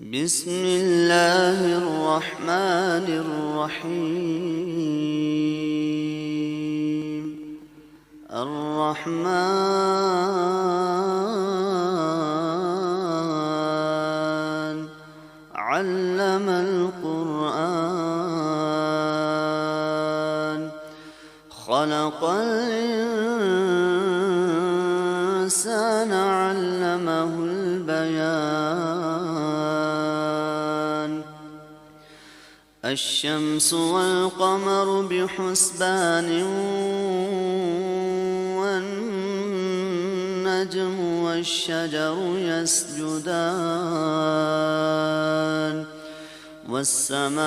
بسم الله الرحمن الرحيم. الرحمن علم القرآن خلق الإنسان علمه البيان. الشمس والقمر بحسبان والنجم والشجر يسجدان والسماء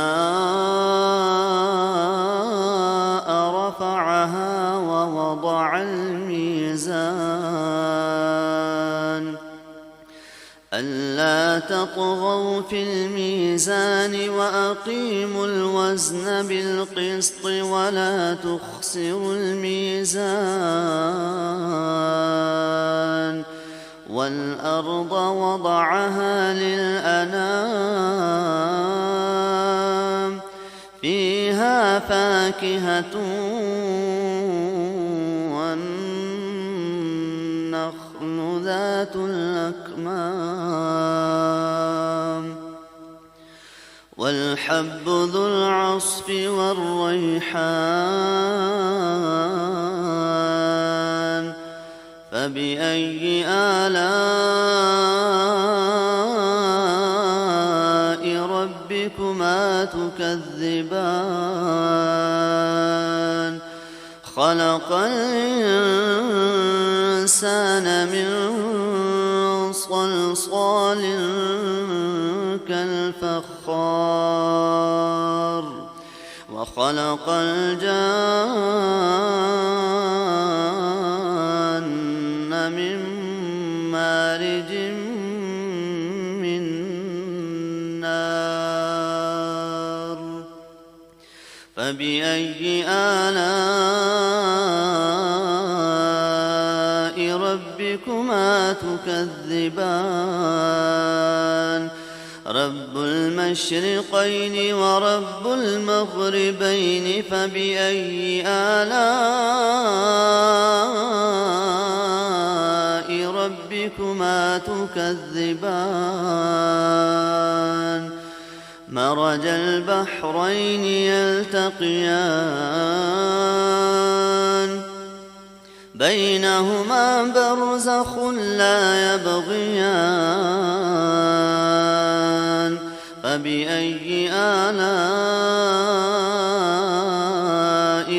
رفعها ووضع الميزان ألا تطغوا في الميزان وأقيموا الوزن بالقسط ولا تخسروا الميزان. والأرض وضعها للأنام فيها فاكهة والنخل ذات الأكمام والحب ذو العصف والريحان. فبأي آلاء ربكما تكذبان؟ خلق الإنسان من صلصال كالفخار وخلق الجان من مارج من نار. فبأي آلاء ربكما تكذبان؟ رب المشرقين ورب المغربين فبأي آلاء ربكما تكذبان؟ مرج البحرين يلتقيان بينهما برزخ لا يبغيان. فبأي آلاء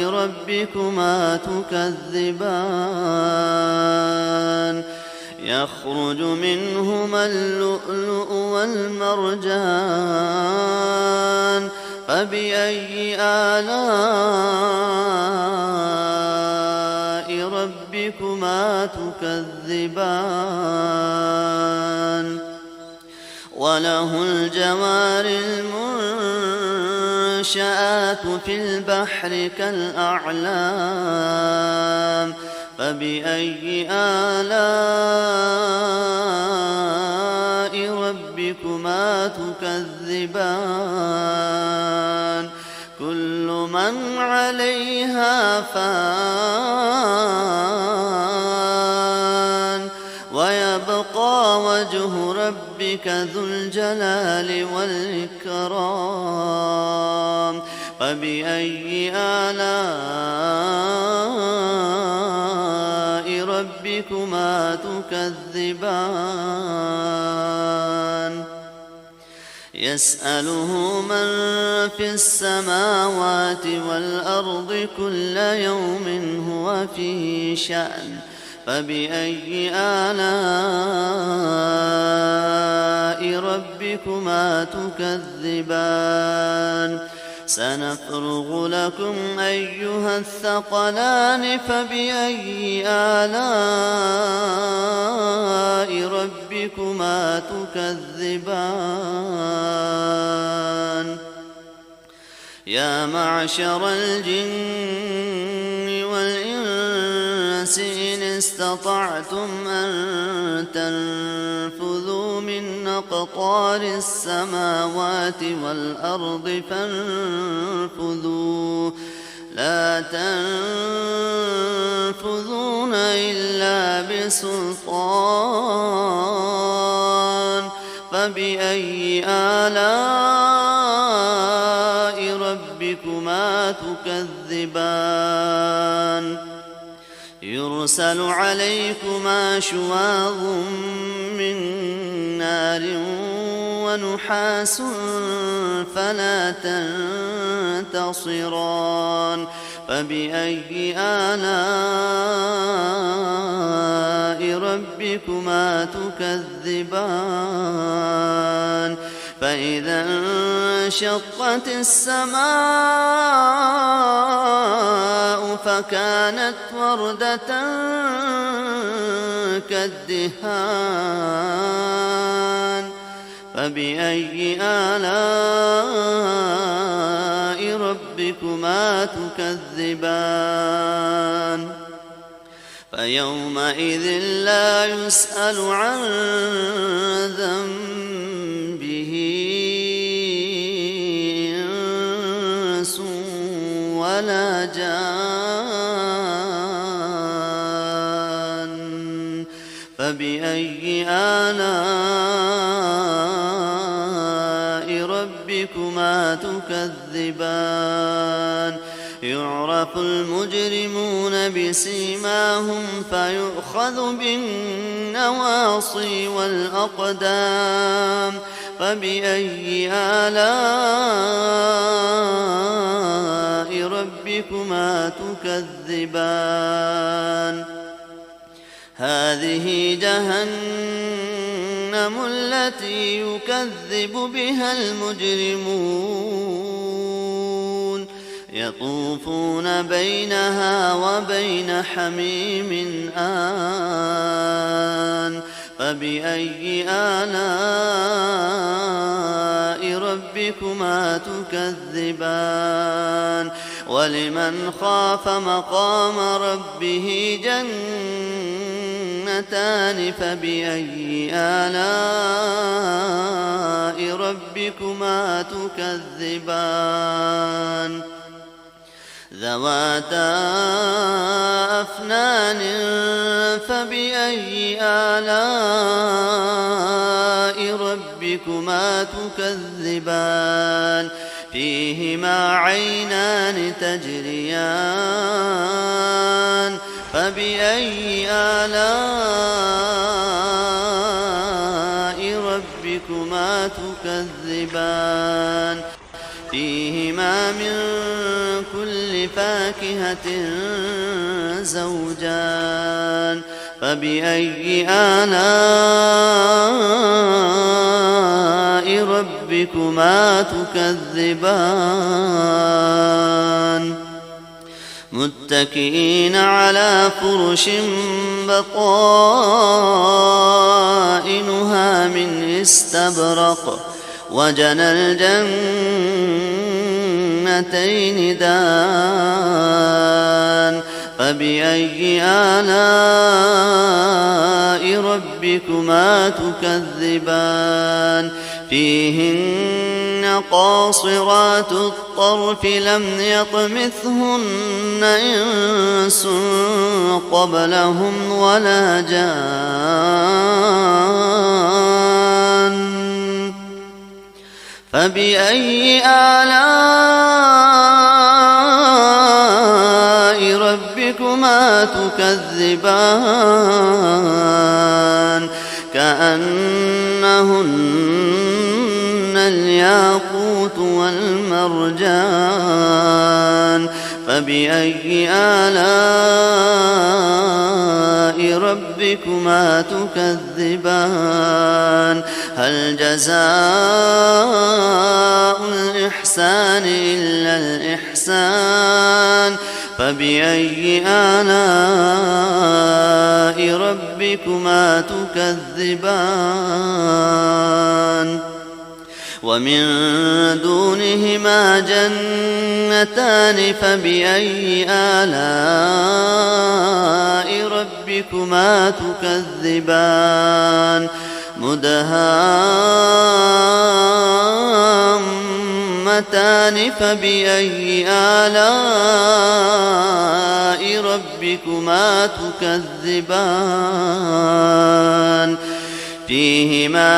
ربكما تكذبان؟ يخرج منهما اللؤلؤ والمرجان. فبأي آلاء ربكما تكذبان؟ وله الجوار المنشآت في البحر كالأعلام. فبأي آلاء ربكما تكذبان؟ كل من عليها فان ويبقى وجه ربك ذو الجلال والإكرام. فبأي آلاء ربكما تكذبان؟ يسأله من في السماوات والأرض كل يوم هو في شأن. فبأي آلاء ربكما تكذبان؟ سنفرغ لكم أيها الثقلان. فبأي آلاء ربكما تكذبان؟ يا معشر الجن والإنس إن استطعتم أن تنفذوا من أقطار السماوات والأرض فانفذوا لا تنفذون إلا بسلطان فبأي آلاء ربكما تكذبان يرسل عليكما شواظ من نار ونحاس فلا تنتصران فبأي آلاء ربكما تكذبان فإذا انشقت السماء فكانت وردة كالدهان فبأي آلاء ربكما تكذبان فيومئذ لا يسأل عن ذنبه إنس ولا جان فبأي آلاء ربكما تكذبان يعرف المجرمون بسيماهم فيؤخذ بالنواصي والأقدام فبأي آلاء ربكما تكذبان هذه جهنم التي يكذب بها المجرمون يطوفون بينها وبين حميم آن فبأي آلاء ربكما تكذبان ولمن خاف مقام ربه جنتان فبأي آلاء ربكما تكذبان ذواتا أفنان فبأي آلاء ربكما تكذبان فيهما عينان تجريان فبأي آلاء ربكما تكذبان فيهما من كل فاكهة زوجان فبأي آلاء ربكما تكذبان متكئين على فرش بطائنها من استبرق وجنى الجنتين دان فبأي آلاء ربكما تكذبان فيهن قاصرات الطرف لم يطمثهن إنس قبلهم ولا جان فبأي آلاء ربكما تكذبان كأنهن الياقوت والمرجان فبأي آلاء ربكما تكذبان هل جزاء الإحسان إلا الإحسان فبأي آلاء ربكما تكذبان ومن دونهما جنتان فبأي آلاء ربكما تكذبان مدهامتان فبأي آلاء ربكما تكذبان فيهما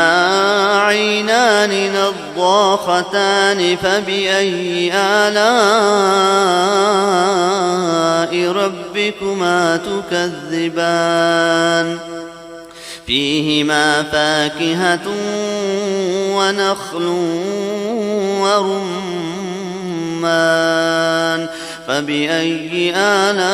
عينان نضاختان فبأي آلاء ربكما تكذبان فيهما فاكهة ونخل ورمان فبأي آلاء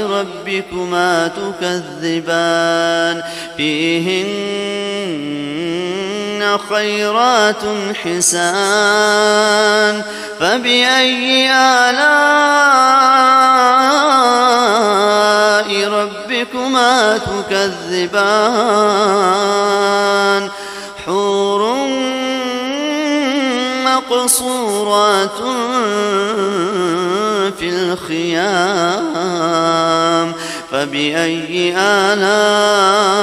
ربكما تكذبان فيهن خيرات حسان فبأي آلاء ربكما تكذبان حور مقصورات في الخيام فبأي آلاء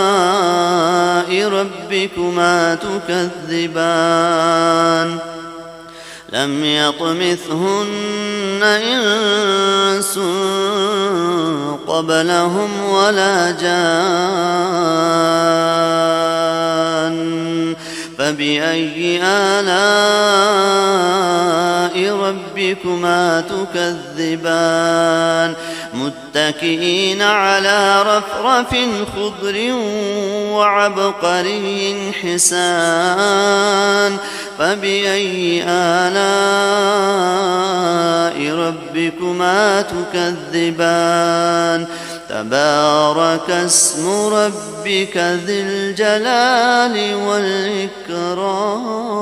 ربكما تكذبان لم يطمثهن إنس قبلهم ولا جان فبأي آلاء ربكما تكذبان متكئين على رفرف خضر وعبقري حسان فبأي آلاء ربكما تكذبان تبارك اسم ربك ذي الجلال والإكرام